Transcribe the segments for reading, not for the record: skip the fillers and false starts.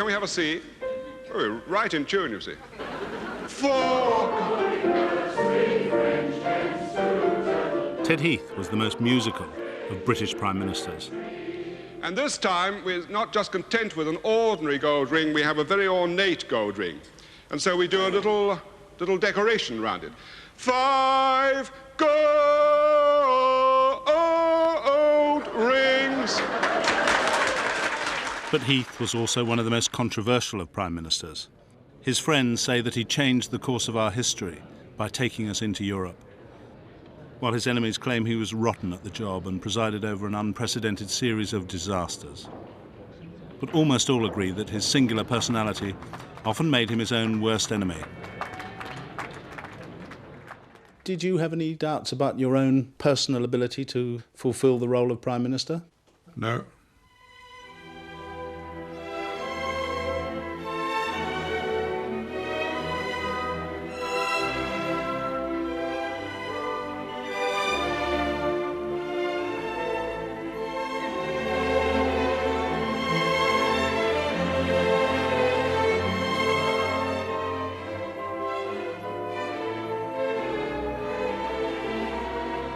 Can we have a C? Oh, right in tune, you see. Ted Heath was the most musical of British Prime Ministers. And this time, we're not just content with an ordinary gold ring, we have a very ornate gold ring. And so we do a little decoration around it. 5 gold rings. But Heath was also one of the most controversial of Prime Ministers. His friends say that he changed the course of our history by taking us into Europe, while his enemies claim he was rotten at the job and presided over an unprecedented series of disasters. But almost all agree that his singular personality often made him his own worst enemy. Did you have any doubts about your own personal ability to fulfil the role of Prime Minister? No.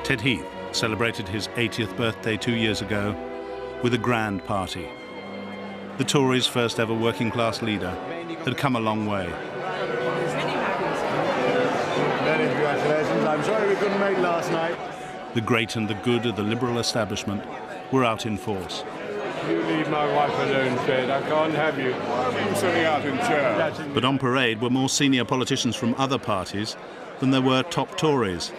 Ted Heath celebrated his 80th birthday 2 years ago with a grand party. The Tories' first ever working class leader had come a long way. Many congratulations. I'm sorry we couldn't make last night. The great and the good of the Liberal establishment were out in force. You leave my wife alone, Fred. I can't have you. I'm sitting out in chairs. But on parade were more senior politicians from other parties than there were top Tories.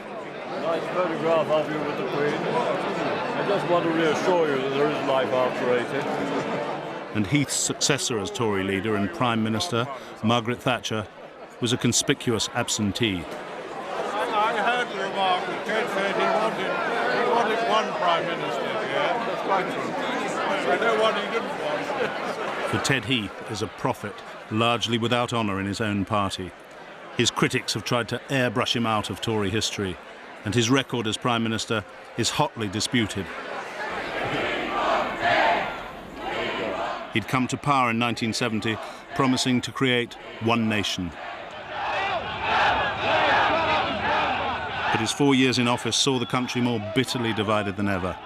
Nice photograph of you with the Queen. I just want to reassure you that there is life after 80. And Heath's successor as Tory leader and Prime Minister, Margaret Thatcher, was a conspicuous absentee. I heard the remark that Ted said he wanted one Prime Minister, yeah? That's quite true. I know one he didn't want. For Ted Heath is a prophet, largely without honour in his own party. His critics have tried to airbrush him out of Tory history, and his record as Prime Minister is hotly disputed. He'd come to power in 1970, promising to create one nation. But his 4 years in office saw the country more bitterly divided than ever.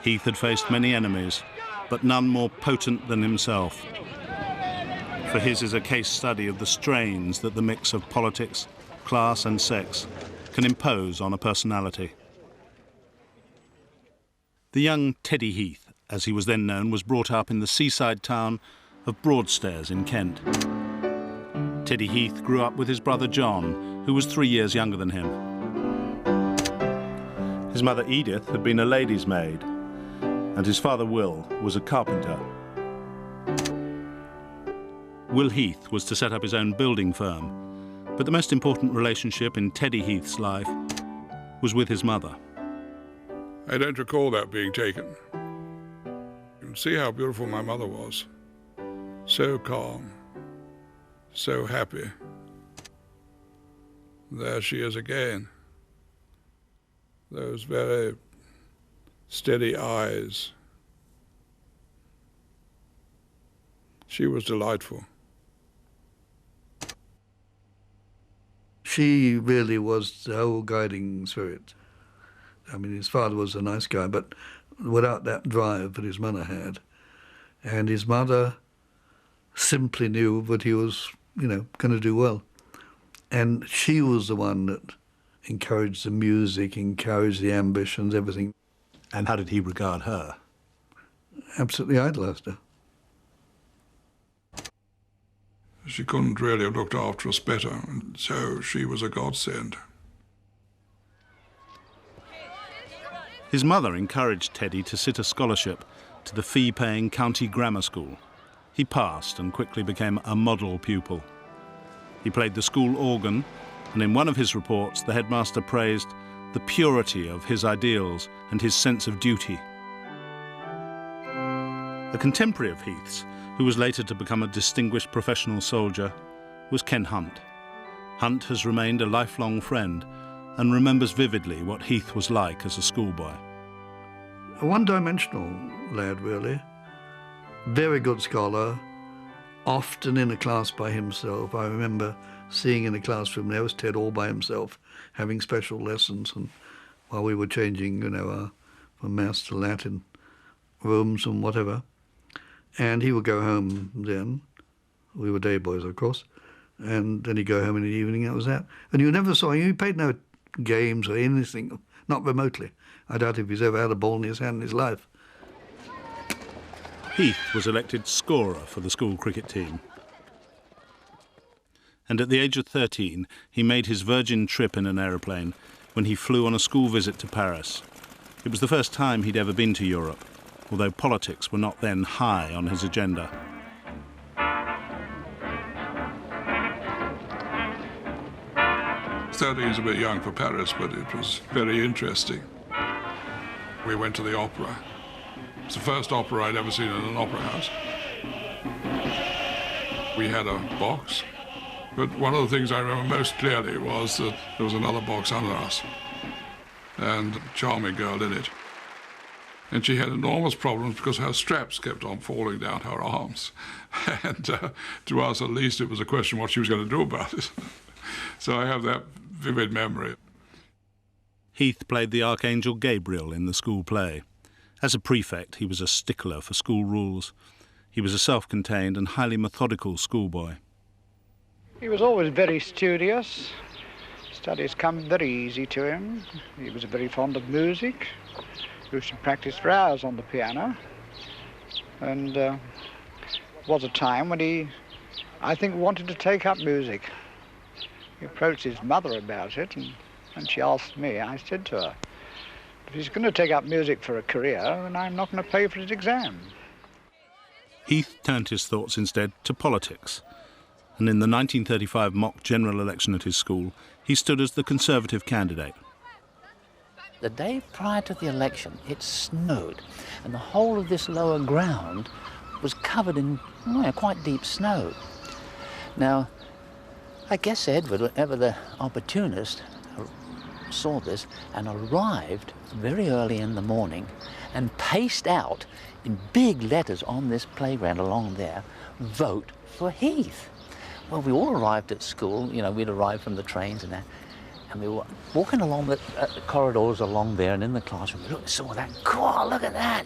Heath had faced many enemies, but none more potent than himself. For his is a case study of the strains that the mix of politics, class and sex can impose on a personality. The young Teddy Heath, as he was then known, was brought up in the seaside town of Broadstairs in Kent. Teddy Heath grew up with his brother John, who was 3 years younger than him. His mother Edith had been a lady's maid, and his father Will was a carpenter. Will Heath was to set up his own building firm, but the most important relationship in Teddy Heath's life was with his mother. I don't recall that being taken. You can see how beautiful my mother was. So calm, so happy. There she is again. Those very steady eyes. She was delightful. She really was the whole guiding spirit. I mean, his father was a nice guy, but without that drive that his mother had. And his mother simply knew that he was, going to do well. And she was the one that encouraged the music, encouraged the ambitions, everything. And how did he regard her? Absolutely idolised her. She couldn't really have looked after us better, and so she was a godsend. His mother encouraged Teddy to sit a scholarship to the fee-paying county grammar school. He passed and quickly became a model pupil. He played the school organ, and in one of his reports, the headmaster praised the purity of his ideals and his sense of duty. A contemporary of Heath's, who was later to become a distinguished professional soldier, was Ken Hunt. Hunt has remained a lifelong friend and remembers vividly what Heath was like as a schoolboy. A one-dimensional lad, really. Very good scholar, often in a class by himself. I remember seeing in the classroom there was Ted all by himself, having special lessons, and while we were changing, from Maths to Latin rooms and whatever. And he would go home then. We were day boys, of course. And then he'd go home in the evening, that was that. And you never saw him. He played no games or anything, not remotely. I doubt if he's ever had a ball in his hand in his life. Heath was elected scorer for the school cricket team. And at the age of 13, he made his virgin trip in an aeroplane when he flew on a school visit to Paris. It was the first time he'd ever been to Europe, although politics were not then high on his agenda. Is a bit young for Paris, but it was very interesting. We went to the opera. It's the first opera I'd ever seen in an opera house. We had a box, but one of the things I remember most clearly was that there was another box under us, and a charming girl in it. And she had enormous problems because her straps kept on falling down her arms. And to us, at least, it was a question what she was going to do about it. So I have that vivid memory. Heath played the Archangel Gabriel in the school play. As a prefect, he was a stickler for school rules. He was a self-contained and highly methodical schoolboy. He was always very studious. Studies come very easy to him. He was very fond of music. He used to practice for hours on the piano. And there was a time when he, I think, wanted to take up music. He approached his mother about it, and she asked me. I said to her, if he's going to take up music for a career, then I'm not going to pay for his exam. Heath turned his thoughts instead to politics. And in the 1935 mock general election at his school, he stood as the Conservative candidate. The day prior to the election, it snowed, and the whole of this lower ground was covered in quite deep snow. Now, I guess Edward, ever the opportunist, saw this and arrived very early in the morning and paced out in big letters on this playground along there, vote for Heath. Well, we all arrived at school, we'd arrived from the trains and that, and we were walking along the corridors along there and in the classroom. We saw that, cool, look at that.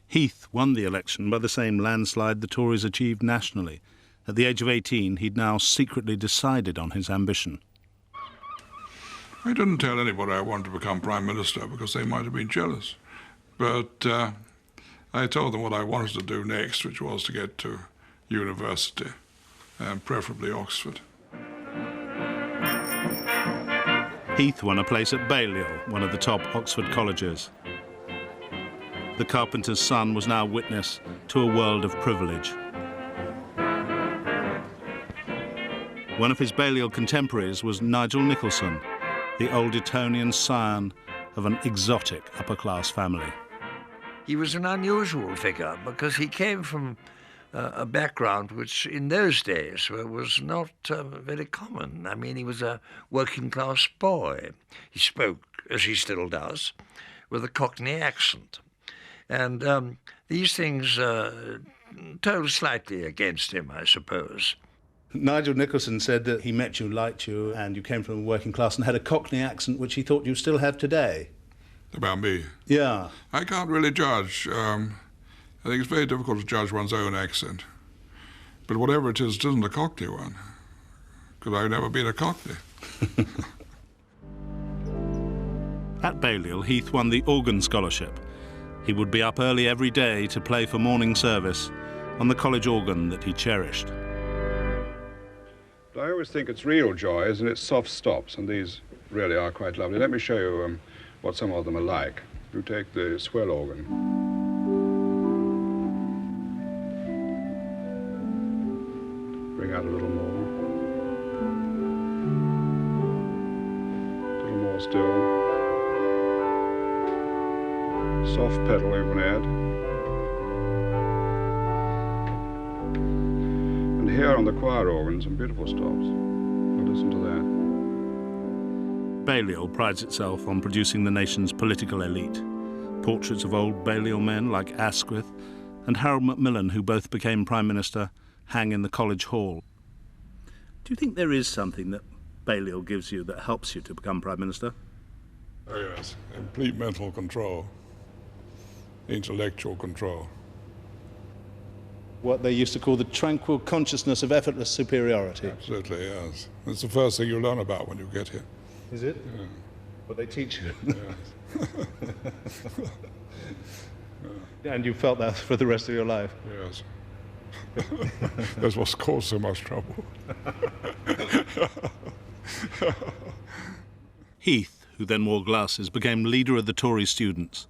Heath won the election by the same landslide the Tories achieved nationally. At the age of 18, he'd now secretly decided on his ambition. I didn't tell anybody I wanted to become Prime Minister because they might have been jealous. But I told them what I wanted to do next, which was to get to university, and preferably Oxford. Heath won a place at Balliol, one of the top Oxford colleges. The carpenter's son was now witness to a world of privilege. One of his Balliol contemporaries was Nigel Nicholson, the old Etonian scion of an exotic upper-class family. He was an unusual figure because he came from a background which in those days was not very common. I mean, he was a working-class boy. He spoke, as he still does, with a Cockney accent. And these things told slightly against him, I suppose. Nigel Nicholson said that he met you, liked you, and you came from a working class and had a Cockney accent which he thought you still have today. About me? Yeah. I can't really judge. I think it's very difficult to judge one's own accent. But whatever it isn't a Cockney one, because I've never been a Cockney. At Balliol, Heath won the organ scholarship. He would be up early every day to play for morning service on the college organ that he cherished. I always think its real joy is in its soft stops, and these really are quite lovely. Let me show you what some of them are like. You take the swell organ. Bring out a little more. A little more still. Soft pedal we can add. And here on the choir organ, some beautiful stops. Now listen to that. Balliol prides itself on producing the nation's political elite. Portraits of old Balliol men like Asquith and Harold Macmillan, who both became Prime Minister, hang in the college hall. Do you think there is something that Balliol gives you that helps you to become Prime Minister? Oh yes, complete mental control, intellectual control. What they used to call the tranquil consciousness of effortless superiority. Absolutely, yes. It's the first thing you learn about when you get here. Is it? Yeah. What they teach you? Yes. And you felt that for the rest of your life? Yes. That's what's caused so much trouble. Heath, who then wore glasses, became leader of the Tory students.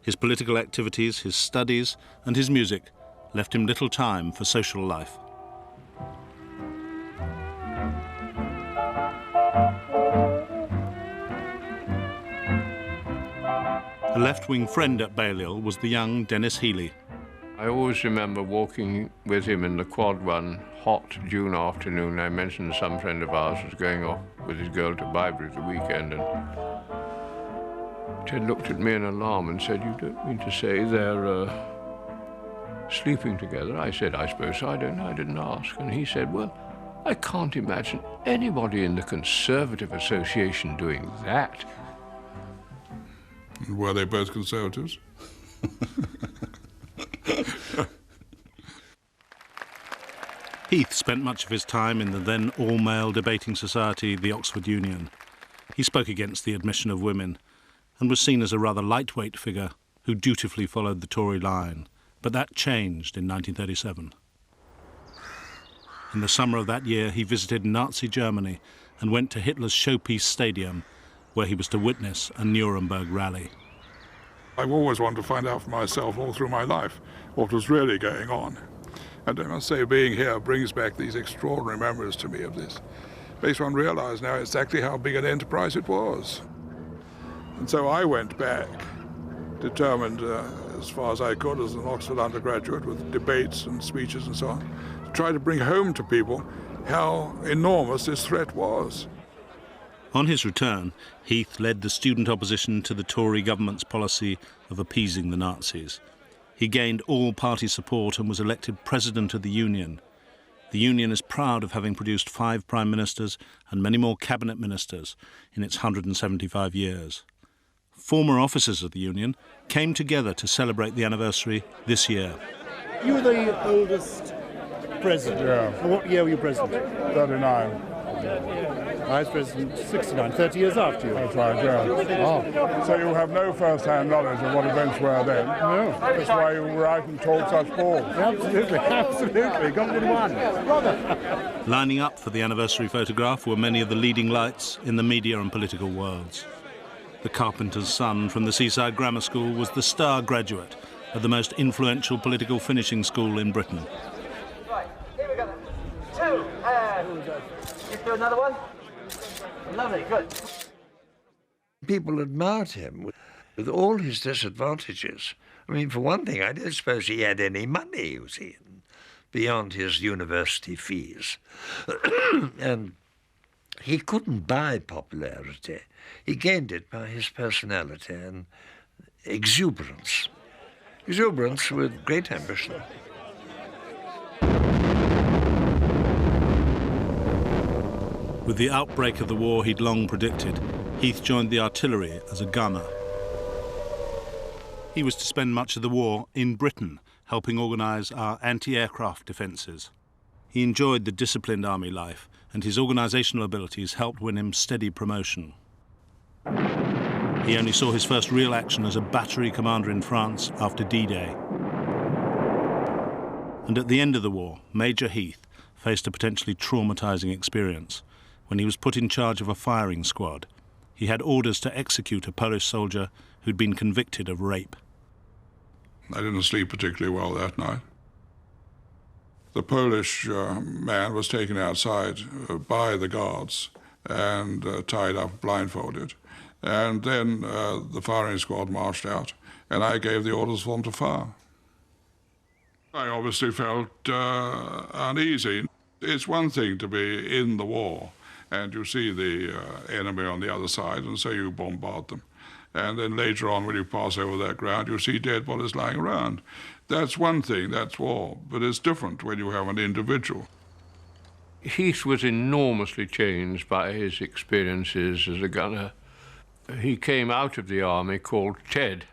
His political activities, his studies and his music left him little time for social life. A left-wing friend at Balliol was the young Dennis Healy. I always remember walking with him in the quad one hot June afternoon. I mentioned some friend of ours was going off with his girl to Bibury at the weekend, and Ted looked at me in alarm and said, "You don't mean to say they're sleeping together?" I said, "I suppose so. I don't know. I didn't ask." And he said, "Well, I can't imagine anybody in the Conservative Association doing that." Were they both Conservatives? Heath spent much of his time in the then all-male debating society, the Oxford Union. He spoke against the admission of women and was seen as a rather lightweight figure who dutifully followed the Tory line. But that changed in 1937. In the summer of that year, he visited Nazi Germany and went to Hitler's Showpiece Stadium, where he was to witness a Nuremberg rally. I've always wanted to find out for myself all through my life what was really going on. And I must say, being here brings back these extraordinary memories to me of this. Makes one realize now exactly how big an enterprise it was. And so I went back, determined as far as I could as an Oxford undergraduate with debates and speeches and so on, to try to bring home to people how enormous this threat was. On his return, Heath led the student opposition to the Tory government's policy of appeasing the Nazis. He gained all-party support and was elected president of the Union. The Union is proud of having produced 5 prime ministers and many more cabinet ministers in its 175 years. Former officers of the Union came together to celebrate the anniversary this year. You were the oldest president. Yeah. And what year were you president? 39. I was president 69, 30 years after you. That's right, yeah. Oh. So you have no first-hand knowledge of what events were then. No. That's why you write and talk such balls. Absolutely, absolutely. Got what you want. Brother. Lining up for the anniversary photograph were many of the leading lights in the media and political worlds. The carpenter's son from the Seaside Grammar School was the star graduate at the most influential political finishing school in Britain. Right, here we go then. 2, and let's do another one. Lovely, good. People admired him with all his disadvantages. I mean, for one thing, I don't suppose he had any money, you see, beyond his university fees. And he couldn't buy popularity. He gained it by his personality and exuberance. Exuberance with great ambition. With the outbreak of the war he'd long predicted, Heath joined the artillery as a gunner. He was to spend much of the war in Britain, helping organise our anti-aircraft defences. He enjoyed the disciplined army life, and his organisational abilities helped win him steady promotion. He only saw his first real action as a battery commander in France after D-Day. And at the end of the war, Major Heath faced a potentially traumatising experience. When he was put in charge of a firing squad, he had orders to execute a Polish soldier who'd been convicted of rape. I didn't sleep particularly well that night. The Polish man was taken outside by the guards and tied up, blindfolded. And then the firing squad marched out, and I gave the orders for them to fire. I obviously felt uneasy. It's one thing to be in the war, and you see the enemy on the other side, and so you bombard them. And then later on, when you pass over that ground, you'll see dead bodies lying around. That's one thing, that's war. But it's different when you have an individual. Heath was enormously changed by his experiences as a gunner. He came out of the army called Ted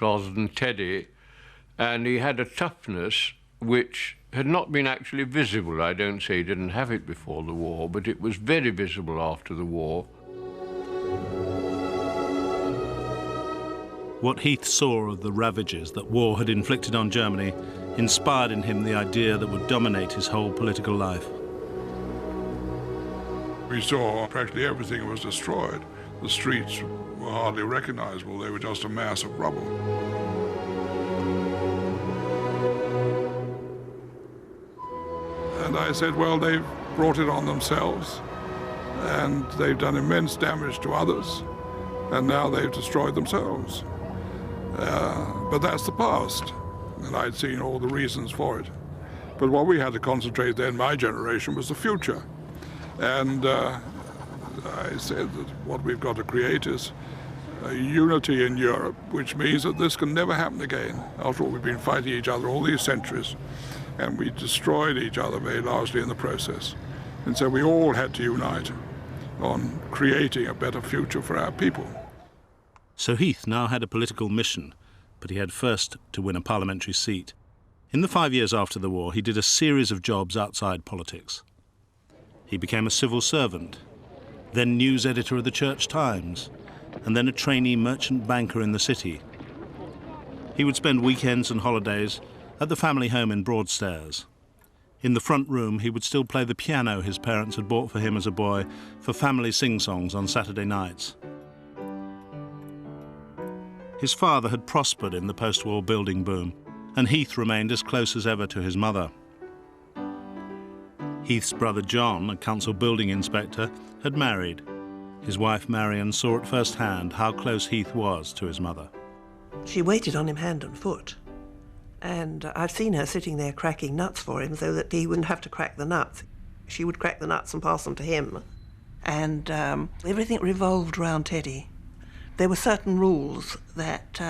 rather than Teddy, and he had a toughness which had not been actually visible. I don't say he didn't have it before the war, but it was very visible after the war. What Heath saw of the ravages that war had inflicted on Germany inspired in him the idea that would dominate his whole political life. We saw practically everything was destroyed. The streets were hardly recognizable. They were just a mass of rubble. And I said, well, they've brought it on themselves, and they've done immense damage to others, and now they've destroyed themselves. But that's the past, and I'd seen all the reasons for it. But what we had to concentrate then, my generation, was the future. And I said that what we've got to create is a unity in Europe, which means that this can never happen again. After all, we've been fighting each other all these centuries, and we destroyed each other very largely in the process. And so we all had to unite on creating a better future for our people. So Heath now had a political mission, but he had first to win a parliamentary seat. In the 5 years after the war, he did a series of jobs outside politics. He became a civil servant, then news editor of the Church Times, and then a trainee merchant banker in the city. He would spend weekends and holidays at the family home in Broadstairs. In the front room, he would still play the piano his parents had bought for him as a boy for family sing-songs on Saturday nights. His father had prospered in the post-war building boom, and Heath remained as close as ever to his mother. Heath's brother John, a council building inspector, had married. His wife Marion saw at first hand how close Heath was to his mother. She waited on him hand and foot, and I've seen her sitting there cracking nuts for him so that he wouldn't have to crack the nuts. She would crack the nuts and pass them to him, and everything revolved round Teddy. There were certain rules that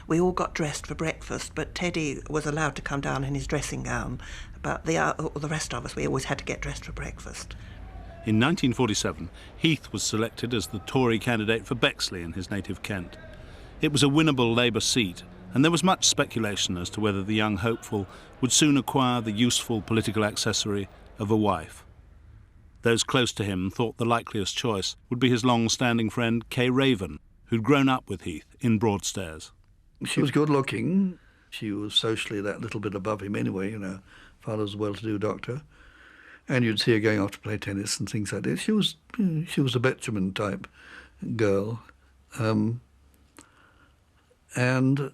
we all got dressed for breakfast, but Teddy was allowed to come down in his dressing gown. But the rest of us, we always had to get dressed for breakfast. In 1947, Heath was selected as the Tory candidate for Bexley in his native Kent. It was a winnable Labour seat, and there was much speculation as to whether the young hopeful would soon acquire the useful political accessory of a wife. Those close to him thought the likeliest choice would be his long-standing friend Kay Raven, who'd grown up with Heath in Broadstairs. She was good-looking. She was socially that little bit above him anyway, you know. Father's a well-to-do doctor. And you'd see her going off to play tennis and things like this. She was a Betjeman-type girl. And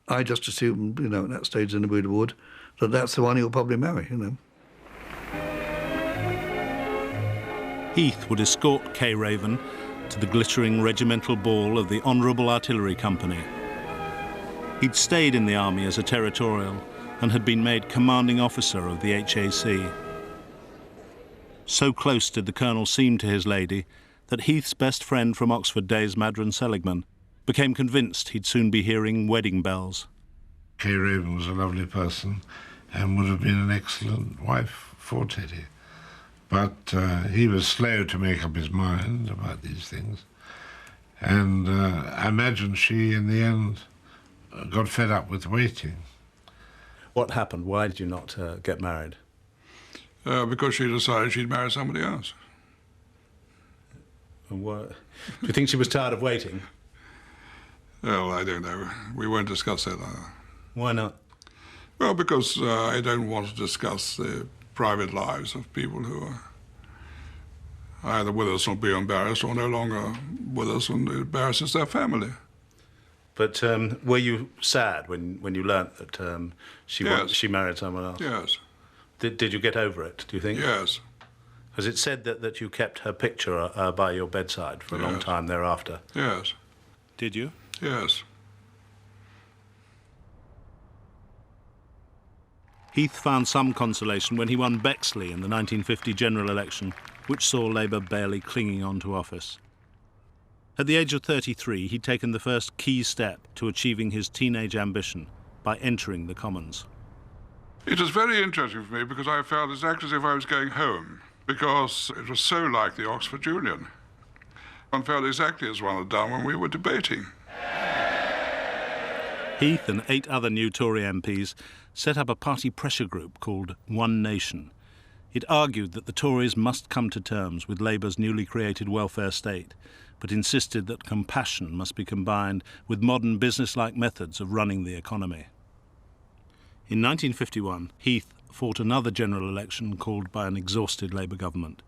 I just assumed, you know, at that stage in the Wood, that that's the one he'll probably marry, you know. Heath would escort Kay Raven to the glittering regimental ball of the Honourable Artillery Company. He'd stayed in the army as a territorial and had been made commanding officer of the HAC. So close did the colonel seem to his lady that Heath's best friend from Oxford days, Madron Seligman, became convinced he'd soon be hearing wedding bells. Kay Raven was a lovely person and would have been an excellent wife for Teddy. But he was slow to make up his mind about these things. And I imagine she, in the end, got fed up with waiting. What happened? Why did you not get married? Because she decided she'd marry somebody else. And what? Do you think she was tired of waiting? Well, I don't know. We won't discuss that. Why not? Well, because I don't want to discuss the private lives of people who are either with us or be embarrassed, or no longer with us and it embarrasses their family. But were you sad when you learnt that she married someone else? Yes. Did you get over it, do you think? Yes. Has it said that you kept her picture by your bedside for a long time thereafter? Yes. Did you? Yes. Heath found some consolation when he won Bexley in the 1950 general election, which saw Labour barely clinging on to office. At the age of 33, he'd taken the first key step to achieving his teenage ambition by entering the Commons. It was very interesting for me because I felt exactly as if I was going home, because it was so like the Oxford Union. One felt exactly as one had done when we were debating. Heath and 8 other new Tory MPs set up a party pressure group called One Nation. It argued that the Tories must come to terms with Labour's newly created welfare state, but insisted that compassion must be combined with modern business-like methods of running the economy. In 1951, Heath fought another general election called by an exhausted Labour government.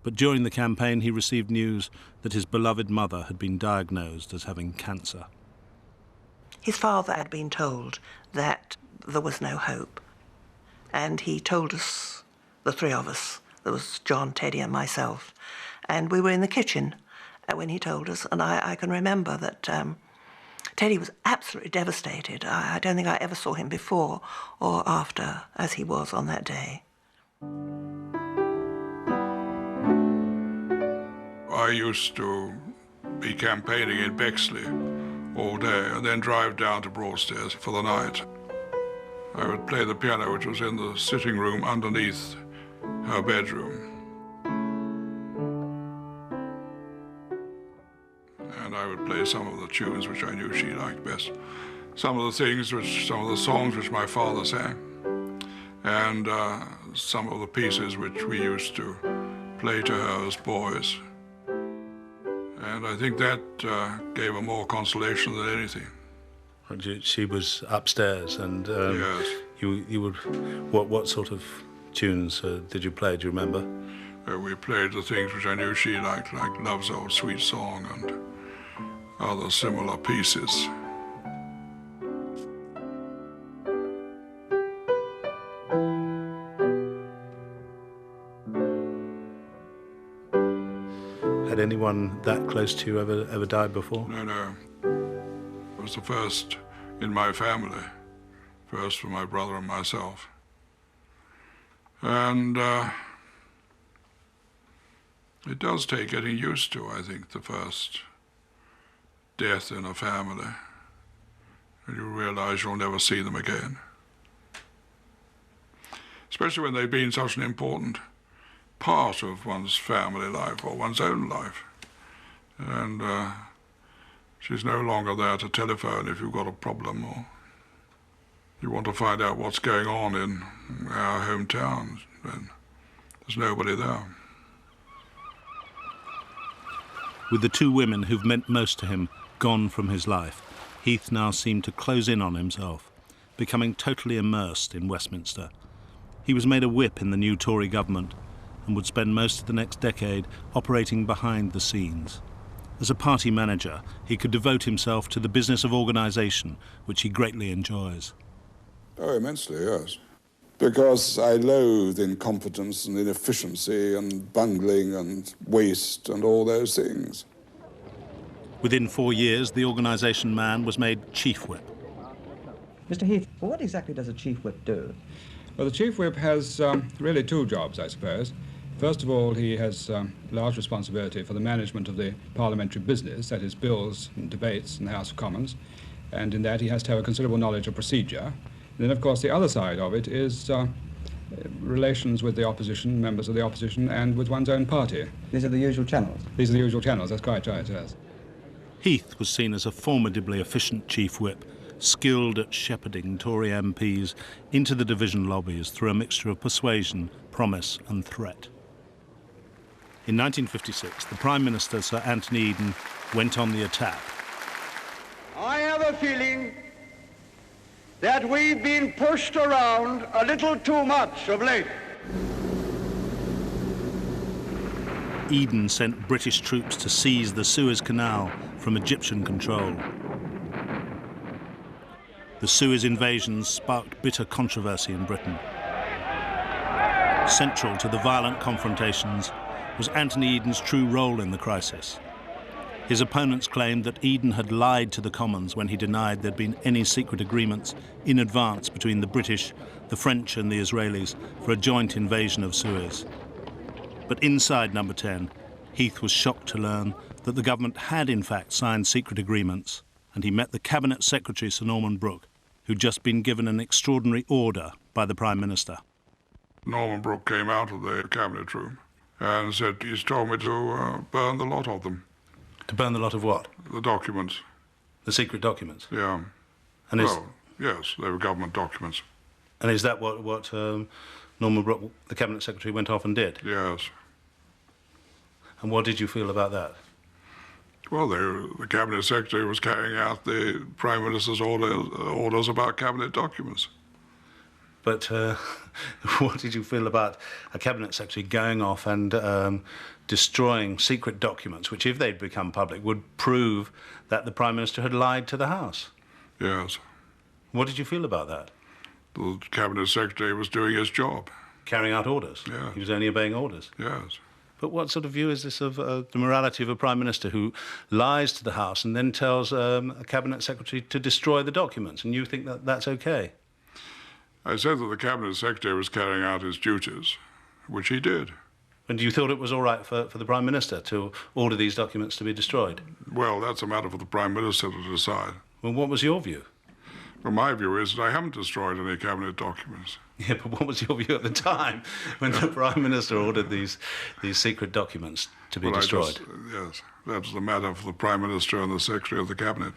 But during the campaign he received news that his beloved mother had been diagnosed as having cancer. His father had been told that there was no hope. And he told us, the 3 of us, there was John, Teddy and myself, and we were in the kitchen when he told us, and I can remember that Teddy was absolutely devastated. I don't think I ever saw him before or after as he was on that day. I used to be campaigning in Bexley all day and then drive down to Broadstairs for the night. I would play the piano, which was in the sitting room underneath her bedroom. And I would play some of the tunes which I knew she liked best. Some of the songs which my father sang, and some of the pieces which we used to play to her as boys. And I think that gave her more consolation than anything. She was upstairs, and yes. You would. What sort of tunes did you play? Do you remember? We played the things which I knew she liked, like Love's Old Sweet Song and other similar pieces. Had anyone that close to you ever died before? No. It was the first in my family, first for my brother and myself. And it does take getting used to, I think, the first death in a family. And you realize you'll never see them again. Especially when they've been such an important part of one's family life or one's own life. And she's no longer there to telephone if you've got a problem or you want to find out what's going on in our hometown. Then there's nobody there. With the 2 women who've meant most to him gone from his life, Heath now seemed to close in on himself, becoming totally immersed in Westminster. He was made a whip in the new Tory government and would spend most of the next decade operating behind the scenes. As a party manager, he could devote himself to the business of organisation, which he greatly enjoys. Oh, immensely, yes. Because I loathe incompetence and inefficiency and bungling and waste and all those things. Within 4 years, the organisation man was made chief whip. Mr. Heath, what exactly does a chief whip do? Well, the chief whip has really 2 jobs, I suppose. First of all, he has large responsibility for the management of the parliamentary business, that is, bills and debates in the House of Commons, and in that he has to have a considerable knowledge of procedure. And then, of course, the other side of it is relations with the opposition, members of the opposition, and with one's own party. These are the usual channels? These are the usual channels, that's quite right, yes. Heath was seen as a formidably efficient chief whip, skilled at shepherding Tory MPs into the division lobbies through a mixture of persuasion, promise and threat. In 1956, the Prime Minister, Sir Anthony Eden, went on the attack. I have a feeling that we've been pushed around a little too much of late. Eden sent British troops to seize the Suez Canal from Egyptian control. The Suez invasion sparked bitter controversy in Britain. Central to the violent confrontations was Anthony Eden's true role in the crisis. His opponents claimed that Eden had lied to the Commons when he denied there'd been any secret agreements in advance between the British, the French and the Israelis for a joint invasion of Suez. But inside Number 10, Heath was shocked to learn that the government had in fact signed secret agreements, and he met the Cabinet Secretary, Sir Norman Brooke, who'd just been given an extraordinary order by the Prime Minister. Norman Brooke came out of the cabinet room and said, he's told me to burn the lot of them. To burn the lot of what? The documents. The secret documents? Yeah. And well, yes, they were government documents. And is that what Norman Brooke, the Cabinet Secretary, went off and did? Yes. And what did you feel about that? Well, the Cabinet Secretary was carrying out the Prime Minister's orders about cabinet documents. But what did you feel about a Cabinet Secretary going off and destroying secret documents, which, if they'd become public, would prove that the Prime Minister had lied to the House? Yes. What did you feel about that? The Cabinet Secretary was doing his job. Carrying out orders? Yeah. He was only obeying orders? Yes. But what sort of view is this of the morality of a Prime Minister who lies to the House and then tells a Cabinet Secretary to destroy the documents, and you think that that's OK? I said that the Cabinet Secretary was carrying out his duties, which he did. And you thought it was all right for the Prime Minister to order these documents to be destroyed? Well, that's a matter for the Prime Minister to decide. Well, what was your view? Well, my view is that I haven't destroyed any cabinet documents. Yeah, but what was your view at the time when the Prime Minister ordered these secret documents to be destroyed? Yes, that's the matter for the Prime Minister and the Secretary of the Cabinet.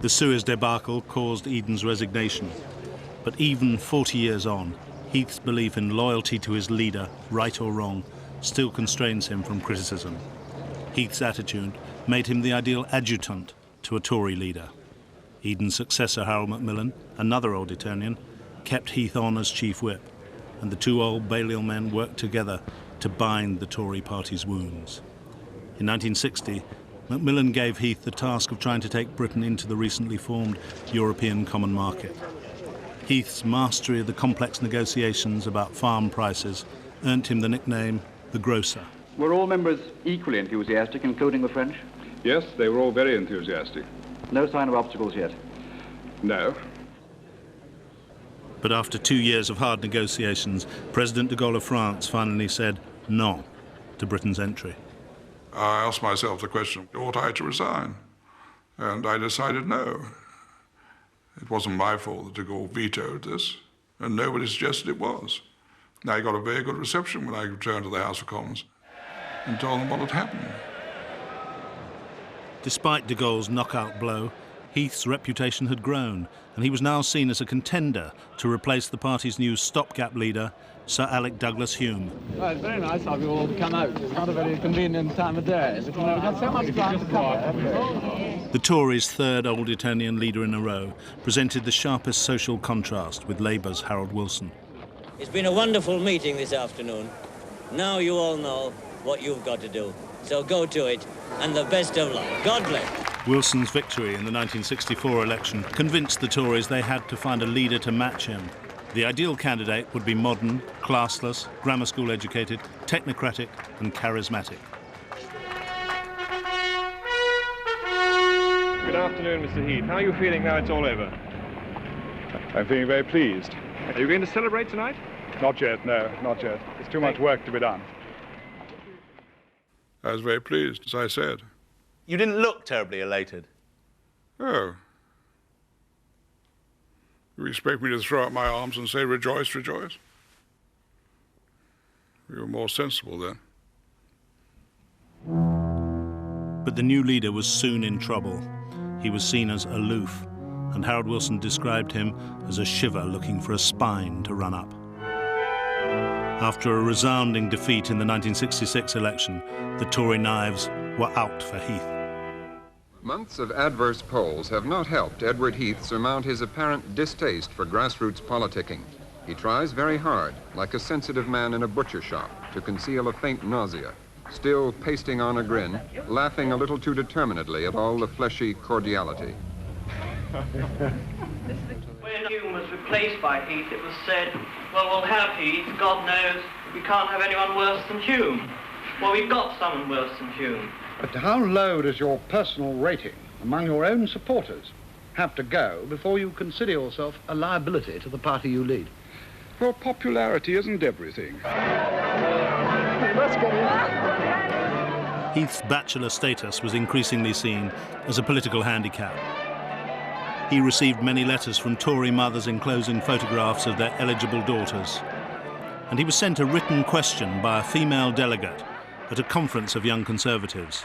The Suez debacle caused Eden's resignation, but even 40 years on, Heath's belief in loyalty to his leader, right or wrong, still constrains him from criticism. Heath's attitude made him the ideal adjutant to a Tory leader. Eden's successor, Harold Macmillan, another old Etonian, kept Heath on as chief whip, and the two old Balliol men worked together to bind the Tory party's wounds. In 1960, Macmillan gave Heath the task of trying to take Britain into the recently formed European Common Market. Heath's mastery of the complex negotiations about farm prices earned him the nickname the Grocer. Were all members equally enthusiastic, including the French? Yes, they were all very enthusiastic. No sign of obstacles yet? No. But after 2 years of hard negotiations, President de Gaulle of France finally said no to Britain's entry. I asked myself the question, ought I to resign? And I decided no. It wasn't my fault that de Gaulle vetoed this, and nobody suggested it was. I got a very good reception when I returned to the House of Commons and told them what had happened. Despite de Gaulle's knockout blow, Heath's reputation had grown, and he was now seen as a contender to replace the party's new stopgap leader, Sir Alec Douglas Hume. Well, it's very nice of you all to come out. It's not a very convenient time of day, but we've got so much ground to cover. The Tories' third old Etonian leader in a row presented the sharpest social contrast with Labour's Harold Wilson. It's been a wonderful meeting this afternoon. Now you all know what you've got to do. So go to it, and the best of luck. God bless. Wilson's victory in the 1964 election convinced the Tories they had to find a leader to match him. The ideal candidate would be modern, classless, grammar school educated, technocratic and charismatic. Good afternoon, Mr. Heath. How are you feeling now it's all over? I'm feeling very pleased. Are you going to celebrate tonight? Not yet, no, not yet. There's too much work to be done. I was very pleased, as I said. You didn't look terribly elated. Oh. You expect me to throw up my arms and say, rejoice, rejoice? You were more sensible then. But the new leader was soon in trouble. He was seen as aloof, and Harold Wilson described him as a shiver looking for a spine to run up. After a resounding defeat in the 1966 election, the Tory knives were out for Heath. Months of adverse polls have not helped Edward Heath surmount his apparent distaste for grassroots politicking. He tries very hard, like a sensitive man in a butcher shop, to conceal a faint nausea, still pasting on a grin, laughing a little too determinedly at all the fleshy cordiality. When Hume was replaced by Heath, it was said, well, we'll have Heath, God knows, we can't have anyone worse than Hume. Well, we've got someone worse than Hume. But how low does your personal rating among your own supporters have to go before you consider yourself a liability to the party you lead? Well, popularity isn't everything. Let's get in. Heath's bachelor status was increasingly seen as a political handicap. He received many letters from Tory mothers enclosing photographs of their eligible daughters. And he was sent a written question by a female delegate at a conference of young Conservatives.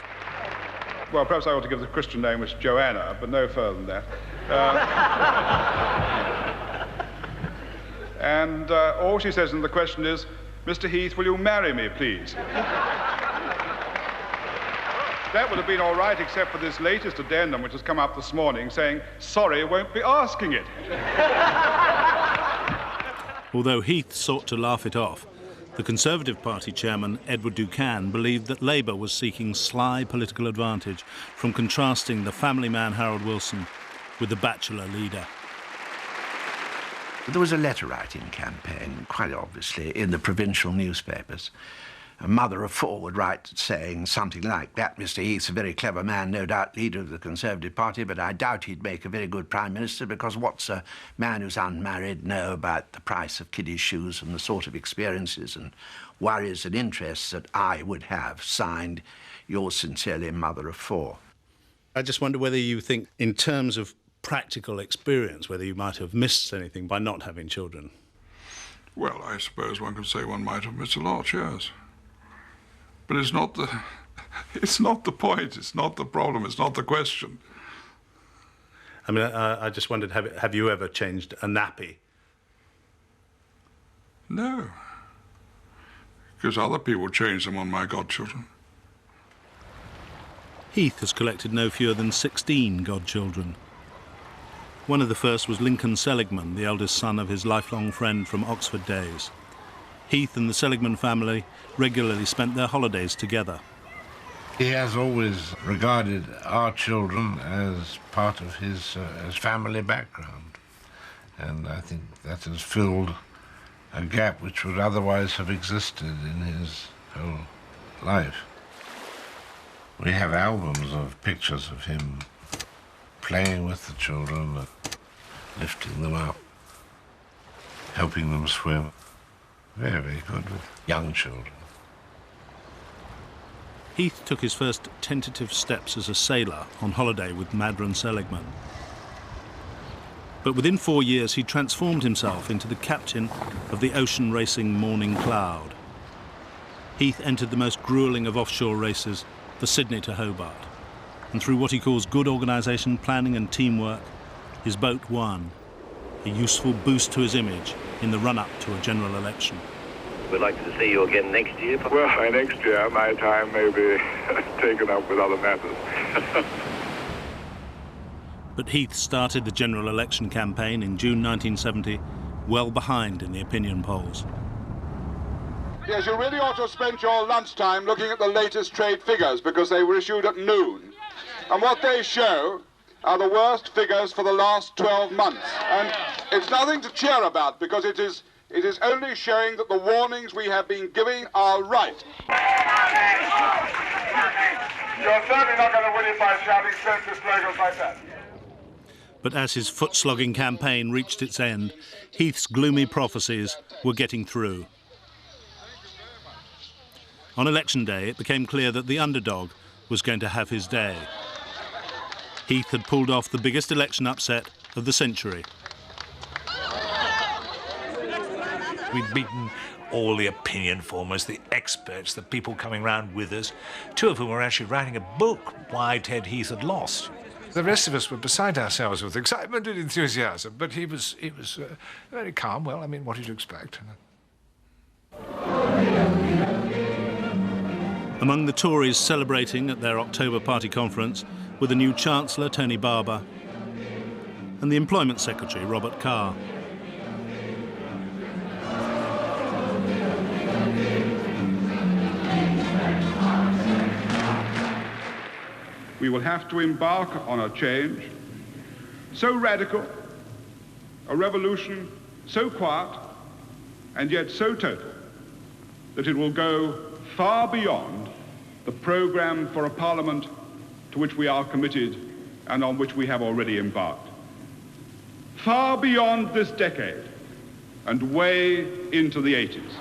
Well, perhaps I ought to give the Christian name was Joanna, but no further than that. And all she says in the question is, "Mr. Heath, will you marry me, please?" That would have been all right, except for this latest addendum, which has come up this morning, saying, "Sorry, won't be asking it." Although Heath sought to laugh it off, the Conservative Party chairman, Edward Buchan, believed that Labour was seeking sly political advantage from contrasting the family man Harold Wilson with the bachelor leader. There was a letter-writing campaign, quite obviously, in the provincial newspapers. A mother of four would write saying something like that: "Mr. Heath's a very clever man, no doubt leader of the Conservative Party, but I doubt he'd make a very good Prime Minister, because what's a man who's unmarried know about the price of kiddies' shoes and the sort of experiences and worries and interests that I would have, signed, yours sincerely, mother of four." I just wonder whether you think, in terms of practical experience, whether you might have missed anything by not having children. Well, I suppose one could say one might have missed a lot, yes. But it's not the point, it's not the problem, it's not the question. I mean, I just wondered, have you ever changed a nappy? No. Because other people change them on my godchildren. Heath has collected no fewer than 16 godchildren. One of the first was Lincoln Seligman, the eldest son of his lifelong friend from Oxford days. Heath and the Seligman family regularly spent their holidays together. He has always regarded our children as part of his family background, and I think that has filled a gap which would otherwise have existed in his whole life. We have albums of pictures of him playing with the children, lifting them up, helping them swim. Very, very good with young children. Heath took his first tentative steps as a sailor on holiday with Madron Seligman. But within 4 years, he transformed himself into the captain of the ocean racing Morning Cloud. Heath entered the most gruelling of offshore races, the Sydney to Hobart. And through what he calls good organisation, planning and teamwork, his boat won, a useful boost to his image in the run-up to a general election. We'd like to see you again next year. Well, by next year, my time may be taken up with other matters. But Heath started the general election campaign in June 1970, well behind in the opinion polls. Yes, you really ought to have spent your lunchtime looking at the latest trade figures, because they were issued at noon. And what they show are the worst figures for the last 12 months. And it's nothing to cheer about, because it is only showing that the warnings we have been giving are right. You're certainly not going to win it by shouting senseless slogans like that. But as his foot-slogging campaign reached its end, Heath's gloomy prophecies were getting through. On election day, it became clear that the underdog was going to have his day. Heath had pulled off the biggest election upset of the century. We'd beaten all the opinion formers, the experts, the people coming round with us, two of whom were actually writing a book, Why Ted Heath Had Lost. The rest of us were beside ourselves with excitement and enthusiasm, but he was very calm. Well, I mean, what did you expect? Among the Tories celebrating at their October party conference were the new Chancellor, Tony Barber, and the Employment Secretary, Robert Carr. We will have to embark on a change so radical, a revolution so quiet, and yet so total, that it will go far beyond the programme for a parliament to which we are committed and on which we have already embarked. Far beyond this decade and way into the 80s.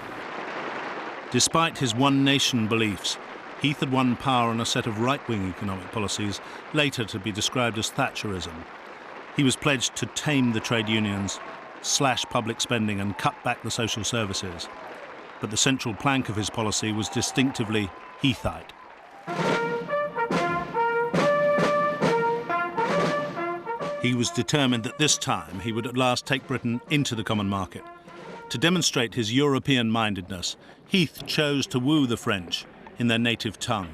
Despite his one-nation beliefs, Heath had won power on a set of right-wing economic policies, later to be described as Thatcherism. He was pledged to tame the trade unions, slash public spending and cut back the social services. But the central plank of his policy was distinctively Heathite. He was determined that this time he would at last take Britain into the common market. To demonstrate his European-mindedness, Heath chose to woo the French in their native tongue.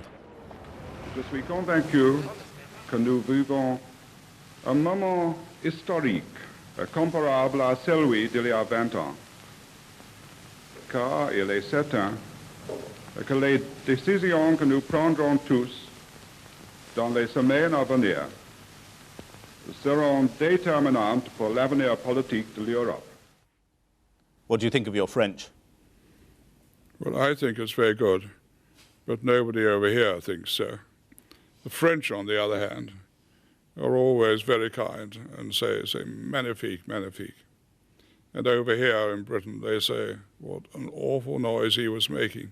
Je suis convaincu que nous vivons un moment historique comparable à celui d'il y a 20 ans. Car il est certain que les décisions que nous prendrons tous dans les semaines à venir seront déterminantes pour l'avenir politique de l'Europe. What do you think of your French? Well, I think it's very good, but nobody over here thinks so. The French, on the other hand, are always very kind and say magnifique, magnifique. And over here in Britain, they say, what an awful noise he was making.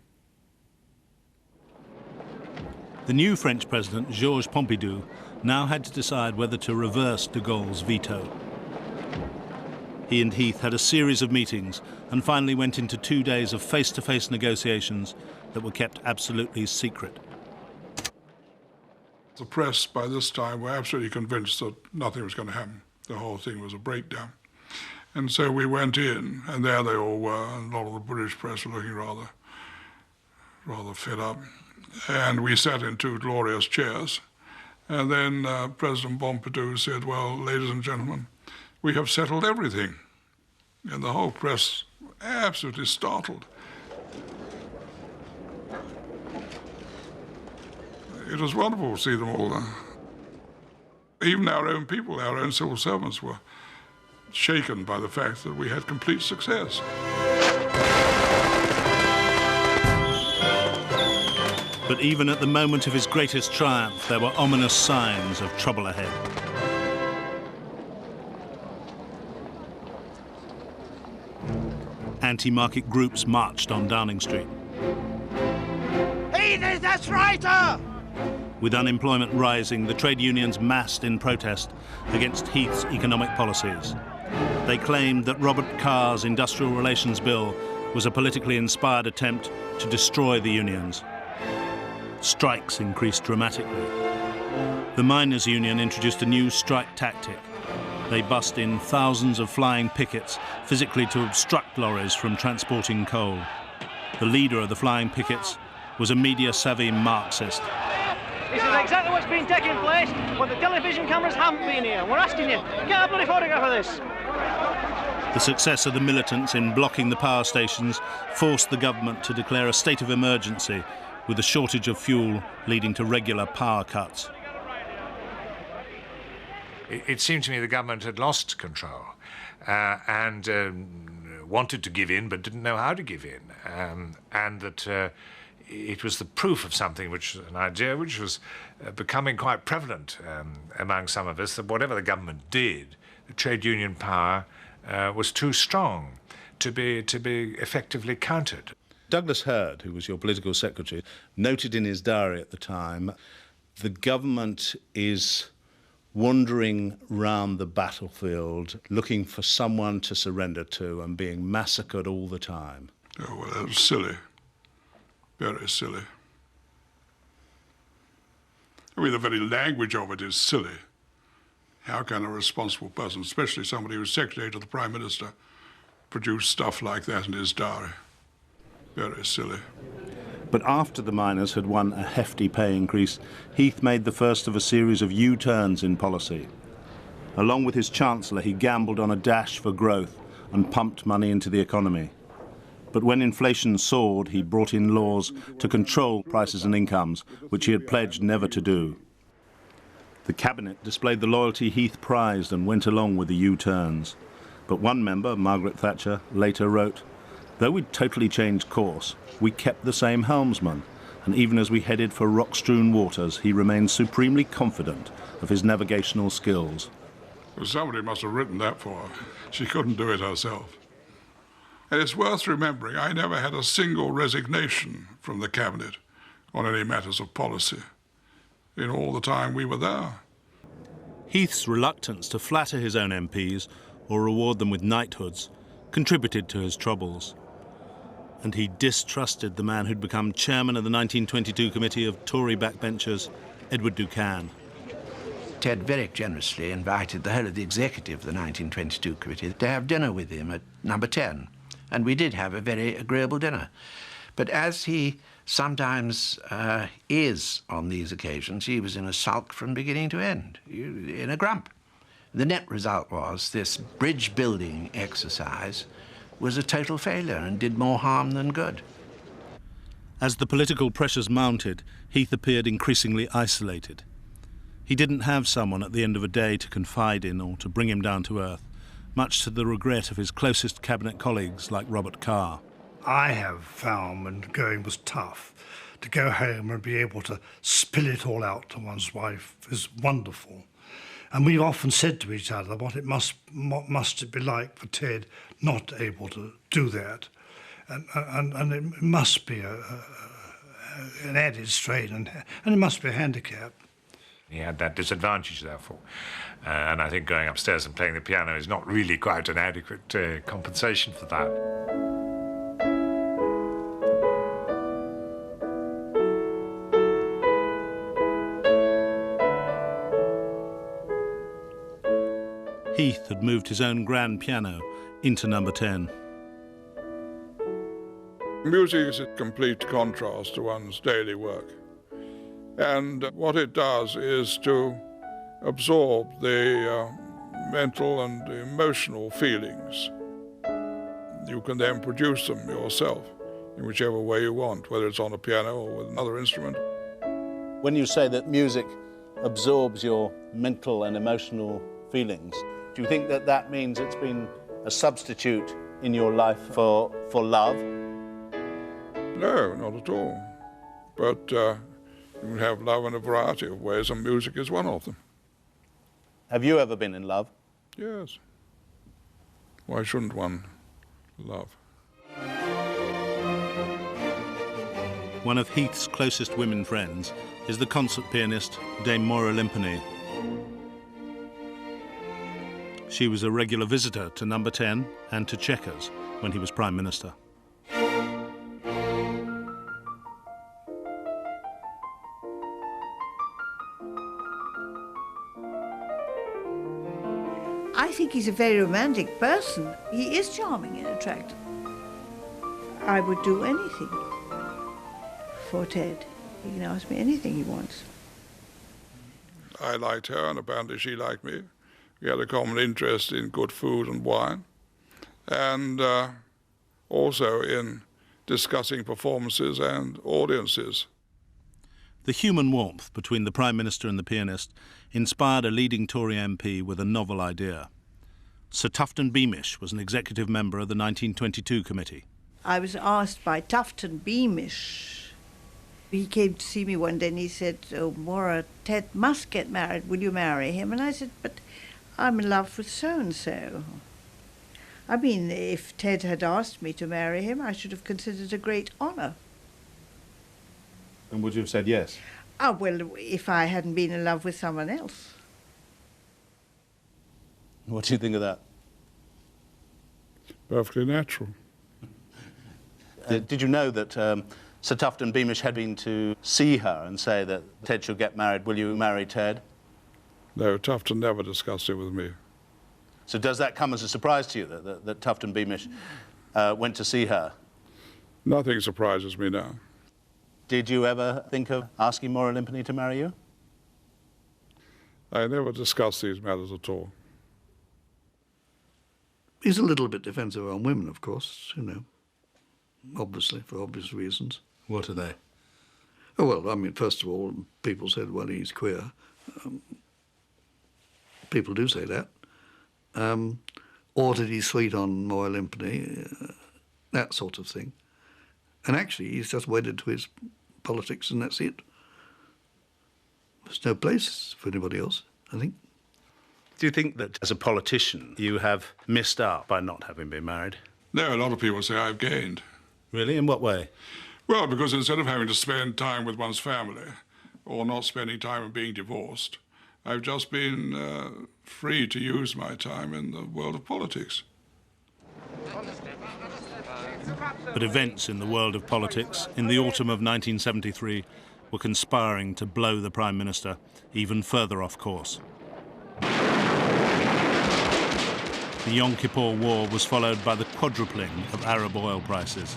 The new French president, Georges Pompidou, now had to decide whether to reverse de Gaulle's veto. He and Heath had a series of meetings and finally went into 2 days of face-to-face negotiations that were kept absolutely secret. The press, by this time, were absolutely convinced that nothing was going to happen. The whole thing was a breakdown. And so we went in, and there they all were, and a lot of the British press were looking rather fed up. And we sat in 2 glorious chairs. And then President Pompidou said, well, ladies and gentlemen, we have settled everything. And the whole press absolutely startled. It was wonderful to see them all there. Even our own people, our own civil servants, were shaken by the fact that we had complete success. But even at the moment of his greatest triumph, there were ominous signs of trouble ahead. Anti-market groups marched on Downing Street. Heath is a traitor! With unemployment rising, the trade unions massed in protest against Heath's economic policies. They claimed that Robert Carr's Industrial Relations Bill was a politically inspired attempt to destroy the unions. Strikes increased dramatically. The miners' union introduced a new strike tactic. They bussed in thousands of flying pickets, physically to obstruct lorries from transporting coal. The leader of the flying pickets was a media-savvy Marxist. This is exactly what's been taking place when the television cameras haven't been here. We're asking you, get a bloody photograph of this. The success of the militants in blocking the power stations forced the government to declare a state of emergency, with a shortage of fuel leading to regular power cuts. It seemed to me the government had lost control and wanted to give in but didn't know how to give in, and that it was the proof of something, which an idea which was becoming quite prevalent among some of us, that whatever the government did, the trade union power was too strong to be effectively countered. Douglas Hurd, who was your political secretary, noted in his diary at the time, the government is wandering round the battlefield looking for someone to surrender to and being massacred all the time. Oh, well, that was silly. Very silly. I mean, the very language of it is silly. How can a responsible person, especially somebody who's secretary to the Prime Minister, produce stuff like that in his diary? Very silly. But after the miners had won a hefty pay increase, Heath made the first of a series of U-turns in policy. Along with his Chancellor, he gambled on a dash for growth and pumped money into the economy. But when inflation soared, he brought in laws to control prices and incomes, which he had pledged never to do. The cabinet displayed the loyalty Heath prized and went along with the U-turns. But one member, Margaret Thatcher, later wrote, "Though we'd totally changed course, we kept the same helmsman, and even as we headed for rock-strewn waters, he remained supremely confident of his navigational skills." Well, somebody must have written that for her. She couldn't do it herself. And it's worth remembering, I never had a single resignation from the cabinet on any matters of policy in all the time we were there. Heath's reluctance to flatter his own MPs or reward them with knighthoods contributed to his troubles. And he distrusted the man who'd become chairman of the 1922 committee of Tory backbenchers, Edward Buchan. Ted very generously invited the whole of the executive of the 1922 committee to have dinner with him at number 10. And we did have a very agreeable dinner. But as he sometimes is on these occasions, he was in a sulk from beginning to end, in a grump. The net result was this bridge-building exercise was a total failure and did more harm than good. As the political pressures mounted, Heath appeared increasingly isolated. He didn't have someone at the end of a day to confide in or to bring him down to earth, much to the regret of his closest cabinet colleagues like Robert Carr. I have found when going was tough, to go home and be able to spill it all out to one's wife is wonderful. And we've often said to each other what must it be like for Ted not able to do that. And it must be an added strain and it must be a handicap. He had that disadvantage, therefore. And I think going upstairs and playing the piano is not really quite an adequate compensation for that. Heath had moved his own grand piano into number 10. Music is a complete contrast to one's daily work. And what it does is to absorb the mental and emotional feelings. You can then produce them yourself in whichever way you want, whether it's on a piano or with another instrument. When you say that music absorbs your mental and emotional feelings, do you think that that means it's been a substitute in your life for love? No, not at all. But you can have love in a variety of ways, and music is one of them. Have you ever been in love? Yes. Why shouldn't one love? One of Heath's closest women friends is the concert pianist Dame Moira Limpany. She was a regular visitor to number 10 and to Chequers when he was Prime Minister. I think he's a very romantic person. He is charming and attractive. I would do anything for Ted. He can ask me anything he wants. I liked her, and apparently she liked me. We had a common interest in good food and wine, and also in discussing performances and audiences. The human warmth between the Prime Minister and the pianist inspired a leading Tory MP with a novel idea. Sir Tufton Beamish was an executive member of the 1922 committee. I was asked by Tufton Beamish. He came to see me one day and he said, "Oh, Moira, Ted must get married. Will you marry him?" And I said, "But I'm in love with so-and-so." I mean, if Ted had asked me to marry him, I should have considered it a great honour. And would you have said yes? Oh, well, if I hadn't been in love with someone else. What do you think of that? Perfectly natural. Did you know that Sir Tufton Beamish had been to see her and say that Ted should get married? Will you marry Ted? No, Tufton never discussed it with me. So does that come as a surprise to you, that Tufton Beamish went to see her? Nothing surprises me now. Did you ever think of asking Moira Limpany to marry you? I never discussed these matters at all. He's a little bit defensive on women, of course, you know, obviously, for obvious reasons. What are they? Oh, well, I mean, first of all, people said, well, he's queer. People do say that. Or did he sweet on Moira Limpany? That sort of thing. And actually, he's just wedded to his politics, and that's it. There's no place for anybody else, I think. Do you think that, as a politician, you have missed out by not having been married? No, a lot of people say I've gained. Really? In what way? Well, because instead of having to spend time with one's family or not spending time and being divorced, I've just been free to use my time in the world of politics. But events in the world of politics in the autumn of 1973 were conspiring to blow the Prime Minister even further off course. The Yom Kippur War was followed by the quadrupling of Arab oil prices.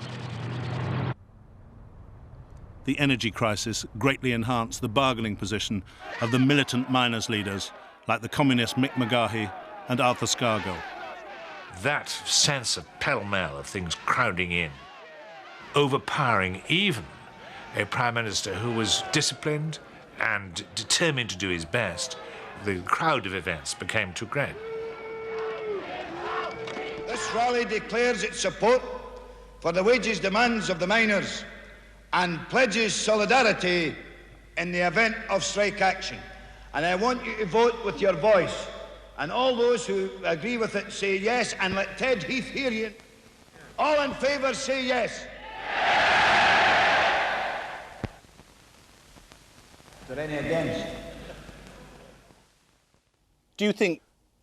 The energy crisis greatly enhanced the bargaining position of the militant miners' leaders like the communist Mick Magahi and Arthur Scargill. That sense of pell-mell of things crowding in, overpowering even a Prime Minister who was disciplined and determined to do his best, the crowd of events became too great. This rally declares its support for the wages demands of the miners and pledges solidarity in the event of strike action. And I want you to vote with your voice. And all those who agree with it say yes, and let Ted Heath hear you. All in favour say yes. Is there any against? Do you think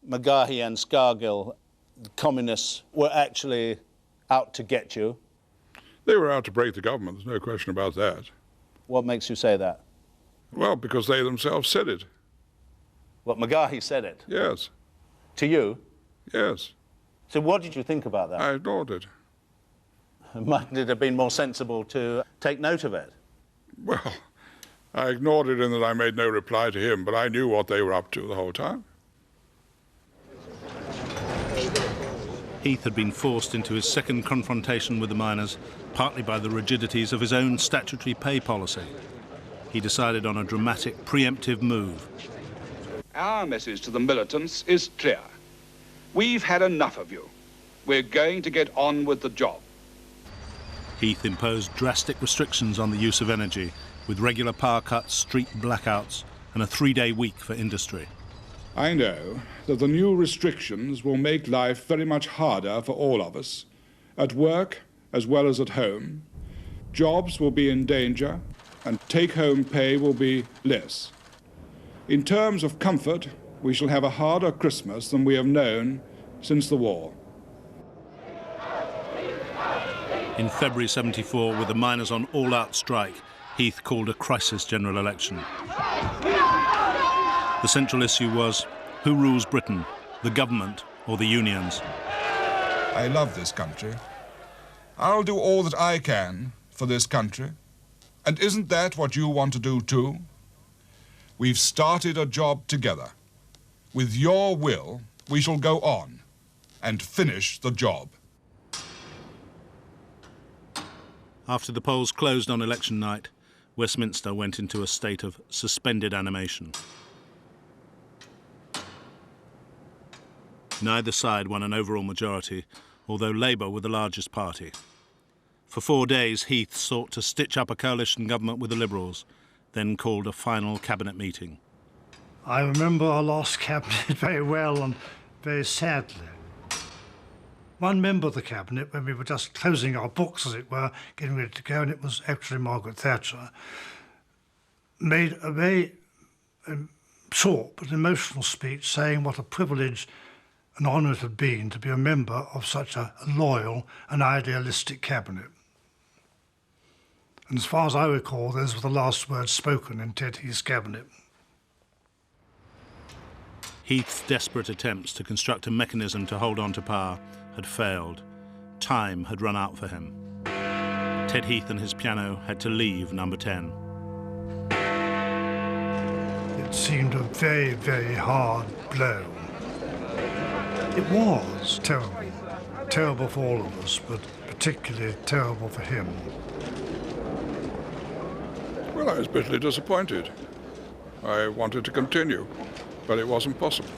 Magahi and Scargill, the communists, were actually out to get you? They were out to break the government, there's no question about that. What makes you say that? Well, because they themselves said it. What, Magahi said it? Yes. To you? Yes. So what did you think about that? I ignored it. Mightn't it have been more sensible to take note of it? Well, I ignored it in that I made no reply to him, but I knew what they were up to the whole time. Heath had been forced into his second confrontation with the miners, partly by the rigidities of his own statutory pay policy. He decided on a dramatic, preemptive move. Our message to the militants is clear. We've had enough of you. We're going to get on with the job. Heath imposed drastic restrictions on the use of energy, with regular power cuts, street blackouts, and a 3-day week for industry. I know that the new restrictions will make life very much harder for all of us, at work as well as at home. Jobs will be in danger, and take-home pay will be less. In terms of comfort, we shall have a harder Christmas than we have known since the war. In February '74, with the miners on all-out strike, Heath called a crisis general election. The central issue was, who rules Britain, the government or the unions? I love this country. I'll do all that I can for this country. And isn't that what you want to do too? We've started a job together. With your will, we shall go on and finish the job. After the polls closed on election night, Westminster went into a state of suspended animation. Neither side won an overall majority, although Labour were the largest party. For 4 days, Heath sought to stitch up a coalition government with the Liberals, then called a final cabinet meeting. I remember our last cabinet very well and very sadly. One member of the cabinet, when we were just closing our books, as it were, getting ready to go, and it was actually Margaret Thatcher, made a very short but emotional speech saying what a privilege and honour it had been to be a member of such a loyal and idealistic cabinet. And as far as I recall, those were the last words spoken in Ted Heath's cabinet. Heath's desperate attempts to construct a mechanism to hold on to power had failed. Time had run out for him. Ted Heath and his piano had to leave Number 10. It seemed a very, very hard blow. It was terrible. Terrible for all of us, but particularly terrible for him. Well, I was bitterly disappointed. I wanted to continue, but it wasn't possible.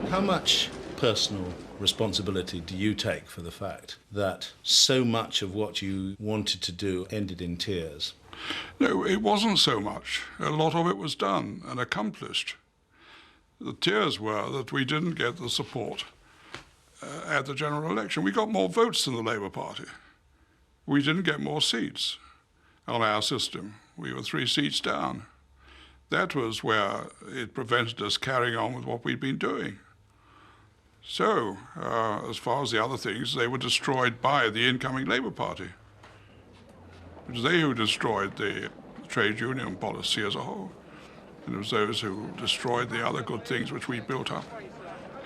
How much personal responsibility do you take for the fact that so much of what you wanted to do ended in tears? No, it wasn't so much. A lot of it was done and accomplished. The tears were that we didn't get the support at the general election. We got more votes than the Labour Party. We didn't get more seats on our system. We were 3 seats down. That was where it prevented us carrying on with what we'd been doing. So, as far as the other things, they were destroyed by the incoming Labour Party. It was they who destroyed the trade union policy as a whole. And it was those who destroyed the other good things which we built up,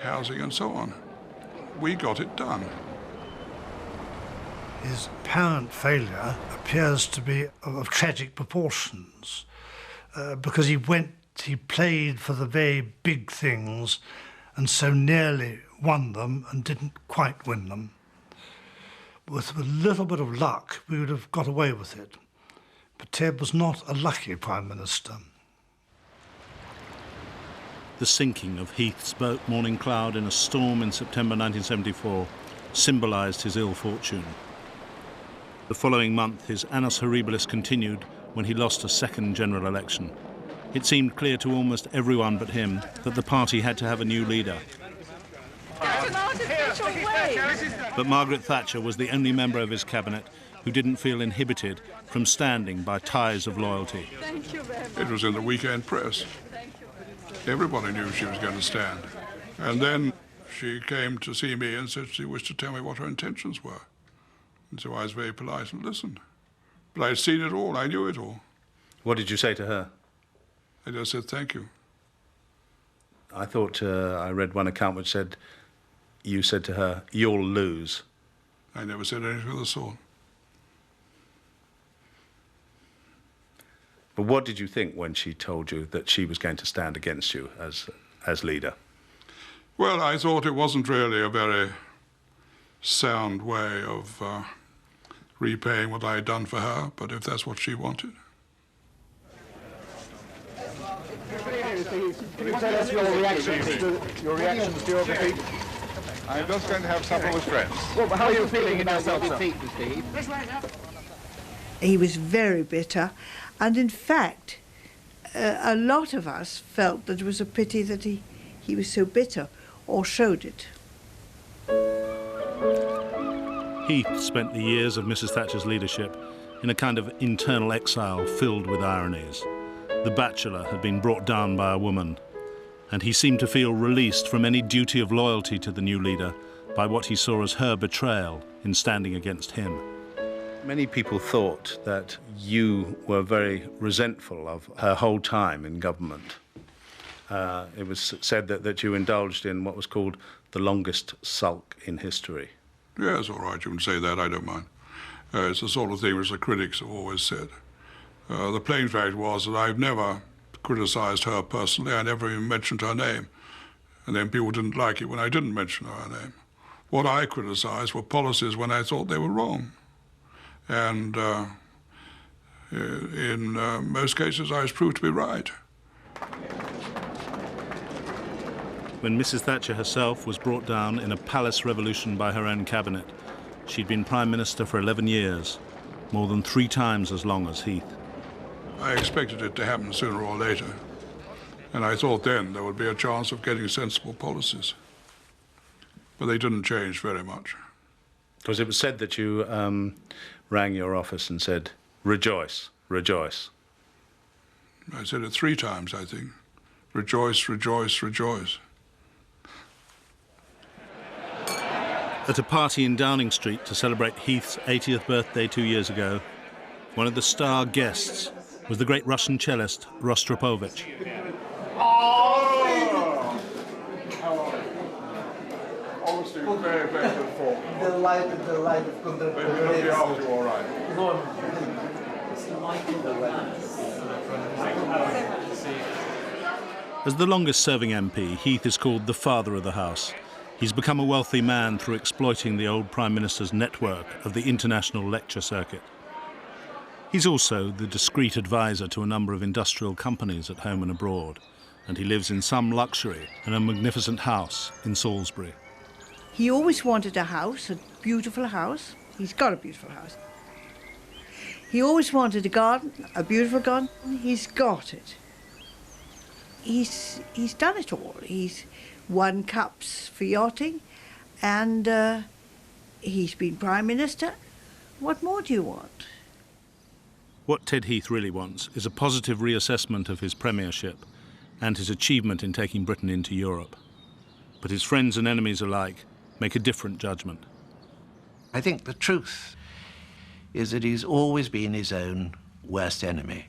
housing and so on. We got it done. His apparent failure appears to be of tragic proportions because he played for the very big things and so nearly won them and didn't quite win them. With a little bit of luck, we would have got away with it. But Ted was not a lucky Prime Minister. The sinking of Heath's boat Morning Cloud in a storm in September 1974 symbolised his ill fortune. The following month, his annus horribilis continued when he lost a second general election. It seemed clear to almost everyone but him that the party had to have a new leader. But Margaret Thatcher was the only member of his cabinet who didn't feel inhibited from standing by ties of loyalty. It was in the weekend press. Everybody knew she was going to stand. And then she came to see me and said she wished to tell me what her intentions were. And so I was very polite and listened. But I had seen it all, I knew it all. What did you say to her? I just said thank you. I thought I read one account which said you said to her, "You'll lose." I never said anything of the sort. But what did you think when she told you that she was going to stand against you as leader? Well, I thought it wasn't really a very sound way of repaying what I had done for her, but if that's what she wanted. Can you tell us your reactions to your defeat? I'm just going to have supper with friends. Well, how are you feeling in yourself, sir? He was very bitter, and in fact, a lot of us felt that it was a pity that he was so bitter, or showed it. Heath spent the years of Mrs. Thatcher's leadership in a kind of internal exile filled with ironies. The bachelor had been brought down by a woman, and he seemed to feel released from any duty of loyalty to the new leader by what he saw as her betrayal in standing against him. Many people thought that you were very resentful of her whole time in government. It was said that you indulged in what was called the longest sulk in history. Yes, all right, you can say that, I don't mind. It's the sort of thing which the critics have always said. The plain fact was that I've never criticised her personally. I never even mentioned her name. And then people didn't like it when I didn't mention her name. What I criticised were policies when I thought they were wrong. And in most cases, I was proved to be right. When Mrs. Thatcher herself was brought down in a palace revolution by her own cabinet, she'd been Prime Minister for 11 years, more than 3 times as long as Heath. I expected it to happen sooner or later. And I thought then there would be a chance of getting sensible policies. But they didn't change very much. Because it was said that you rang your office and said, "Rejoice, rejoice." I said it 3 times, I think. Rejoice, rejoice, rejoice. At a party in Downing Street to celebrate Heath's 80th birthday 2 years ago, one of the star guests was the great Russian cellist Rostropovich. Obviously, very, very good form. The light of content. But he'll be after you all right. As the longest-serving MP, Heath is called the father of the House. He's become a wealthy man through exploiting the old Prime Minister's network of the international lecture circuit. He's also the discreet advisor to a number of industrial companies at home and abroad, and he lives in some luxury in a magnificent house in Salisbury. He always wanted a house, a beautiful house. He's got a beautiful house. He always wanted a garden, a beautiful garden. He's got it. He's done it all. He's won cups for yachting, And he's been Prime Minister. What more do you want? What Ted Heath really wants is a positive reassessment of his premiership and his achievement in taking Britain into Europe. But his friends and enemies alike make a different judgment. I think the truth is that he's always been his own worst enemy.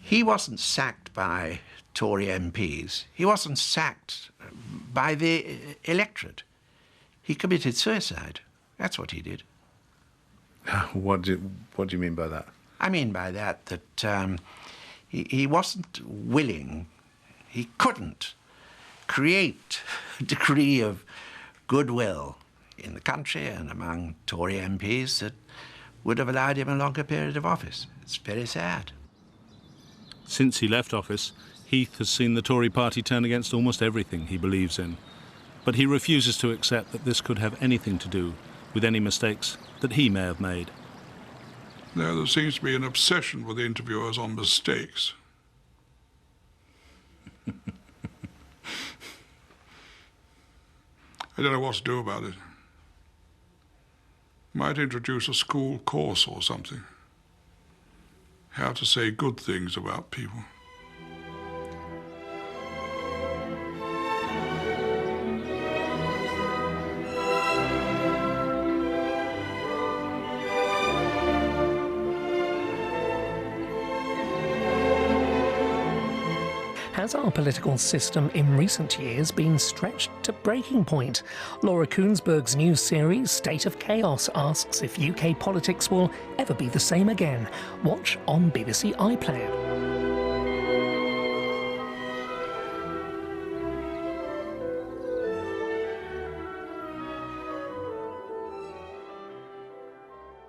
He wasn't sacked by Tory MPs. He wasn't sacked by the electorate. He committed suicide. That's what he did. What do you mean by that? I mean by that he wasn't willing, he couldn't create a degree of goodwill in the country and among Tory MPs that would have allowed him a longer period of office. It's very sad. Since he left office, Heath has seen the Tory party turn against almost everything he believes in. But he refuses to accept that this could have anything to do with any mistakes that he may have made. No, there seems to be an obsession with the interviewers on mistakes. I don't know what to do about it. Might introduce a school course or something. How to say good things about people. Has our political system in recent years been stretched to breaking point? Laura Koonsberg's new series, State of Chaos, asks if UK politics will ever be the same again. Watch on BBC iPlayer.